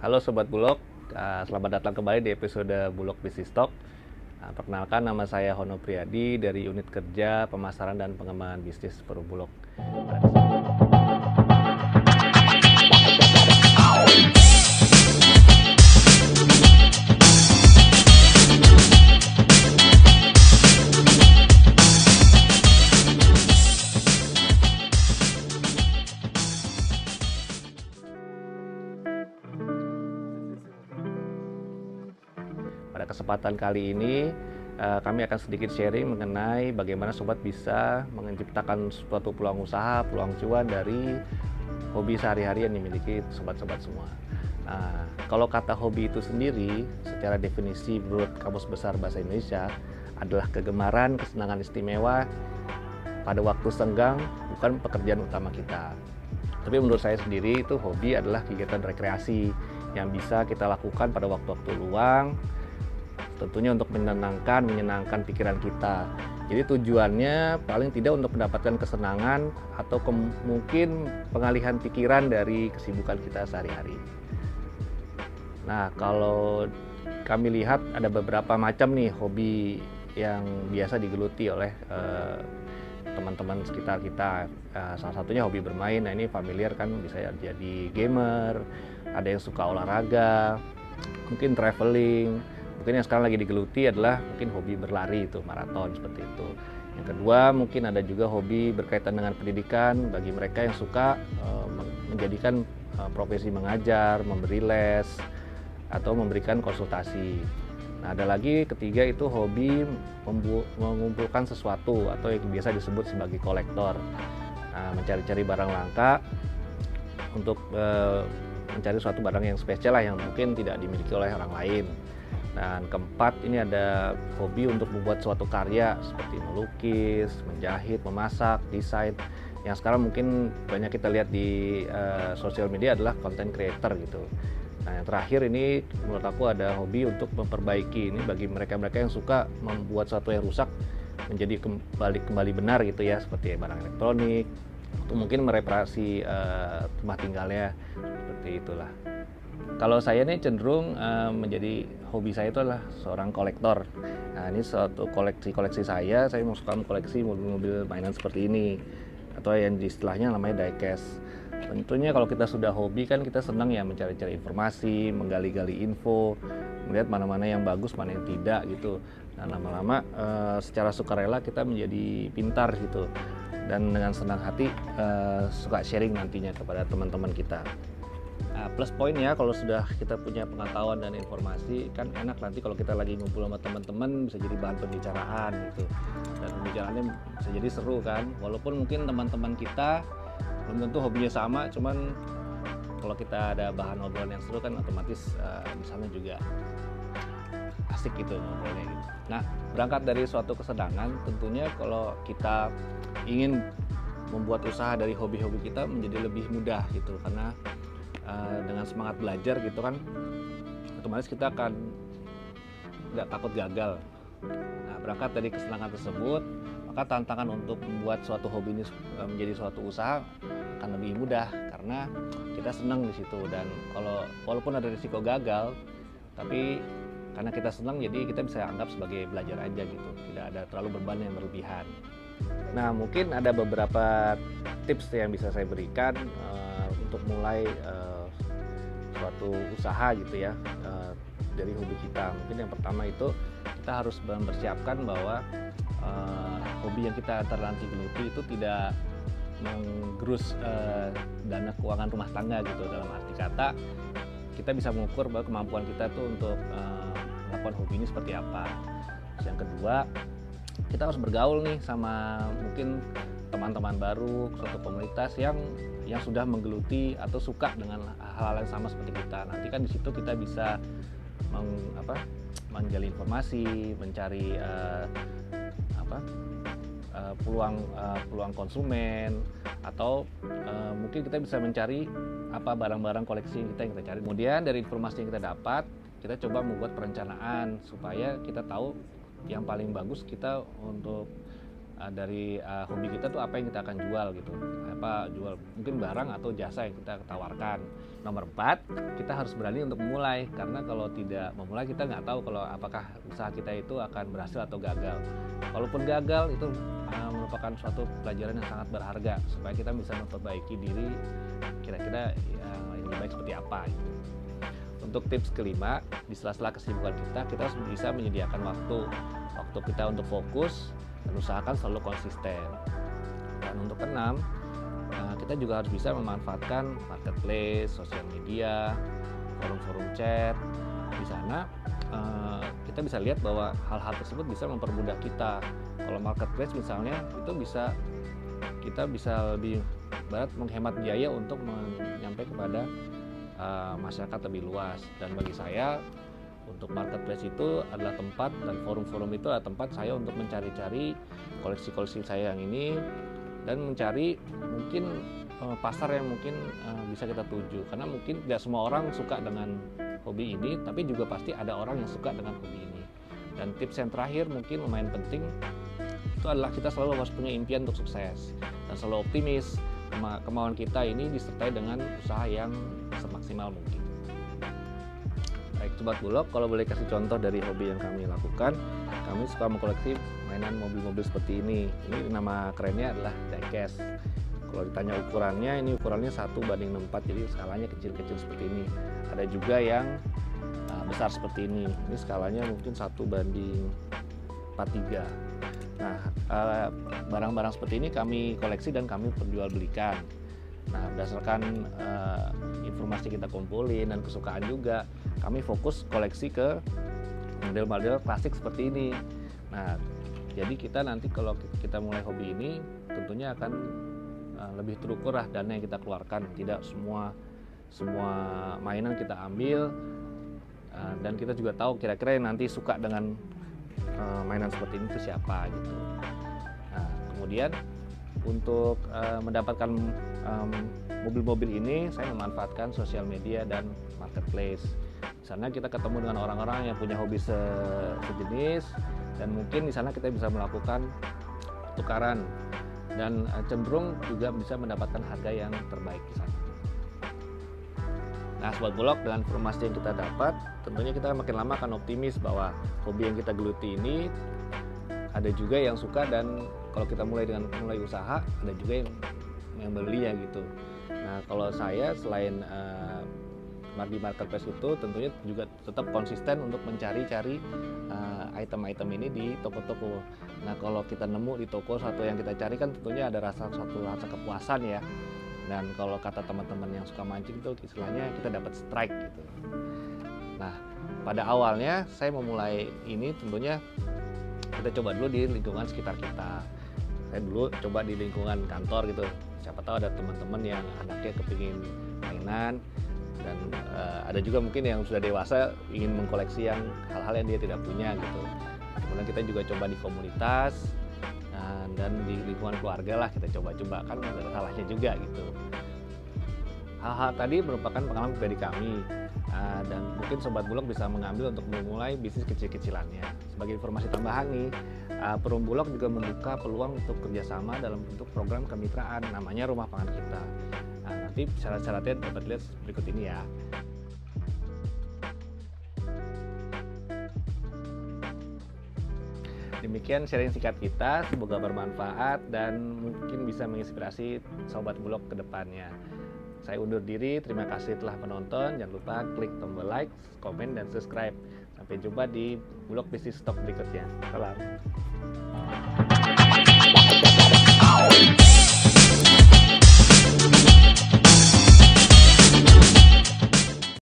Halo Sobat Bulog, selamat datang kembali di episode Bulog Bisnis Talk. Perkenalkan, nama saya Hono Priyadi dari Unit Kerja Pemasaran dan Pengembangan Bisnis Perum Bulog. Pada kesempatan kali ini, kami akan sedikit sharing mengenai bagaimana sobat bisa menciptakan suatu peluang usaha, peluang cuan dari hobi sehari-hari yang dimiliki sobat-sobat semua. Nah, kalau kata hobi itu sendiri, secara definisi menurut Kamus Besar Bahasa Indonesia, adalah kegemaran, kesenangan istimewa pada waktu senggang, bukan pekerjaan utama kita. Tapi menurut saya sendiri, itu hobi adalah kegiatan rekreasi yang bisa kita lakukan pada waktu-waktu luang, tentunya untuk menyenangkan pikiran kita. Jadi tujuannya paling tidak untuk mendapatkan kesenangan atau mungkin pengalihan pikiran dari kesibukan kita sehari-hari. Nah, kalau kami lihat ada beberapa macam nih hobi yang biasa digeluti oleh teman-teman sekitar kita. Salah satunya hobi bermain. Nah, ini familiar kan, bisa jadi gamer, ada yang suka olahraga, mungkin traveling. Mungkin yang sekarang lagi digeluti adalah mungkin hobi berlari, itu maraton seperti itu. Yang kedua, mungkin ada juga hobi berkaitan dengan pendidikan bagi mereka yang suka menjadikan profesi mengajar, memberi les, atau memberikan konsultasi. Nah, ada lagi ketiga, itu hobi mengumpulkan sesuatu atau yang biasa disebut sebagai kolektor. Nah, mencari-cari barang langka untuk mencari suatu barang yang spesial lah, yang mungkin tidak dimiliki oleh orang lain. Dan keempat, ini ada hobi untuk membuat suatu karya seperti melukis, menjahit, memasak, desain. Yang sekarang mungkin banyak kita lihat di sosial media adalah content creator gitu. Nah, yang terakhir ini menurut aku ada hobi untuk memperbaiki. Ini bagi mereka-mereka yang suka membuat sesuatu yang rusak menjadi kembali benar gitu ya, seperti barang elektronik, atau mungkin mereparasi rumah tinggalnya, seperti itulah. Kalau saya nih cenderung menjadi hobi saya itu adalah seorang kolektor. Nah, ini suatu koleksi saya mau suka mengkoleksi mobil-mobil mainan seperti ini, atau yang istilahnya namanya diecast. Tentunya kalau kita sudah hobi kan kita senang ya mencari-cari informasi, menggali-gali info, melihat mana-mana yang bagus, mana yang tidak gitu. Nah, lama-lama secara sukarela kita menjadi pintar gitu, dan dengan senang hati suka sharing nantinya kepada teman-teman kita. Nah, plus poinnya kalau sudah kita punya pengetahuan dan informasi, kan enak nanti kalau kita lagi ngumpul sama teman-teman bisa jadi bahan pembicaraan gitu. Dan pembicaraannya bisa jadi seru kan, walaupun mungkin teman-teman kita belum tentu hobinya sama, cuman kalau kita ada bahan obrolan yang seru kan otomatis di sana juga asik gitu ngobrolnya gitu. Nah, berangkat dari suatu kesenangan, tentunya kalau kita ingin membuat usaha dari hobi-hobi kita menjadi lebih mudah gitu, karena dengan semangat belajar gitu kan, otomatis kita akan nggak takut gagal. Nah, berangkat dari kesenangan tersebut, maka tantangan untuk membuat suatu hobi ini menjadi suatu usaha akan lebih mudah, karena kita senang di situ. Dan walaupun ada risiko gagal, tapi karena kita senang, jadi kita bisa anggap sebagai belajar aja gitu, tidak ada terlalu beban yang berlebihan. Nah, mungkin ada beberapa tips yang bisa saya berikan untuk mulai suatu usaha gitu ya, dari hobi kita. Mungkin yang pertama itu kita harus mempersiapkan bahwa hobi yang kita nanti geluti itu tidak menggerus dana keuangan rumah tangga gitu. Dalam arti kata, kita bisa mengukur bahwa kemampuan kita tuh untuk melakukan hobi ini seperti apa. Terus yang kedua, kita harus bergaul nih sama mungkin teman-teman baru, suatu komunitas yang sudah menggeluti atau suka dengan hal-hal yang sama seperti kita. Nanti kan di situ kita bisa menjalin informasi, mencari peluang konsumen, atau mungkin kita bisa mencari barang-barang koleksi yang kita cari. Kemudian dari informasi yang kita dapat, kita coba membuat perencanaan supaya kita tahu yang paling bagus kita untuk dari hobi kita tuh apa yang kita akan jual gitu, apa jual mungkin barang atau jasa yang kita tawarkan. Nomor 4, kita harus berani untuk memulai, karena kalau tidak memulai kita nggak tahu kalau apakah usaha kita itu akan berhasil atau gagal. Kalaupun gagal itu merupakan suatu pelajaran yang sangat berharga supaya kita bisa memperbaiki diri kira-kira yang lebih baik seperti apa gitu. Untuk tips kelima, di sela-sela kesibukan kita harus bisa menyediakan waktu kita untuk fokus dan usahakan selalu konsisten. Dan untuk keenam, kita juga harus bisa memanfaatkan marketplace, sosial media, forum-forum chat. Di sana kita bisa lihat bahwa hal-hal tersebut bisa mempermudah kita. Kalau marketplace misalnya, itu kita bisa lebih barat menghemat biaya untuk menyampaikan kepada masyarakat lebih luas. Dan bagi saya, untuk marketplace itu adalah tempat, dan forum-forum itu adalah tempat saya untuk mencari-cari koleksi-koleksi saya yang ini dan mencari mungkin pasar yang mungkin bisa kita tuju, karena mungkin tidak semua orang suka dengan hobi ini, tapi juga pasti ada orang yang suka dengan hobi ini. Dan tips yang terakhir mungkin lumayan penting, itu adalah kita selalu harus punya impian untuk sukses dan selalu optimis. Kemauan kita ini disertai dengan usaha yang semaksimal mungkin. Baik Sobat Bulog, kalau boleh kasih contoh dari hobi yang kami lakukan, kami suka mengkoleksi mainan mobil-mobil seperti ini. Ini nama kerennya adalah diecast. Kalau ditanya ukurannya, ini ukurannya 1:4, jadi skalanya kecil-kecil seperti ini. Ada juga yang besar seperti ini. Ini skalanya mungkin 1:43. Nah, barang-barang seperti ini kami koleksi dan kami perjualbelikan. Nah, berdasarkan informasi kita kumpulin dan kesukaan juga, kami fokus koleksi ke model-model klasik seperti ini. Nah, jadi kita nanti kalau kita mulai hobi ini, tentunya akan lebih terukur lah dana yang kita keluarkan. Tidak semua mainan kita ambil, dan kita juga tahu kira-kira yang nanti suka dengan mainan seperti ini itu siapa gitu. Nah, kemudian untuk mendapatkan mobil-mobil ini, saya memanfaatkan sosial media dan marketplace. Di sana kita ketemu dengan orang-orang yang punya hobi sejenis, dan mungkin di sana kita bisa melakukan tukaran dan cenderung juga bisa mendapatkan harga yang terbaik di sana. Nah, Sobat Bulog, dengan informasi yang kita dapat, tentunya kita makin lama akan optimis bahwa hobi yang kita geluti ini ada juga yang suka, dan kalau kita mulai usaha, ada juga yang beli ya gitu. Nah, kalau saya selain di marketplace itu tentunya juga tetap konsisten untuk mencari-cari item-item ini di toko-toko. Nah, kalau kita nemu di toko satu yang kita cari, kan tentunya ada rasa kepuasan ya. Dan kalau kata teman-teman yang suka mancing itu istilahnya kita dapat strike gitu. Nah, pada awalnya saya memulai ini tentunya kita coba dulu di lingkungan sekitar kita. Saya dulu coba di lingkungan kantor gitu. Siapa tahu ada teman-teman yang anaknya kepingin mainan, dan ada juga mungkin yang sudah dewasa ingin mengkoleksi yang hal-hal yang dia tidak punya gitu. Kemudian kita juga coba di komunitas, dan di lingkungan keluarga lah kita coba-coba, kan ada salahnya juga gitu. Hal-hal tadi merupakan pengalaman pribadi kami, dan mungkin Sobat Bulog bisa mengambil untuk memulai bisnis kecil-kecilannya. Sebagai informasi tambahan nih, Perum Bulog juga membuka peluang untuk kerjasama dalam bentuk program kemitraan, namanya Rumah Pangan Kita. Nah, nanti syarat-syaratnya dapat lihat berikut ini ya. Demikian sharing singkat kita, semoga bermanfaat dan mungkin bisa menginspirasi Sobat Bulog ke depannya. Saya undur diri, terima kasih telah menonton. Jangan lupa klik tombol like, komen, dan subscribe. Sampai jumpa di Bulog Bisnis Talk berikutnya. Salam.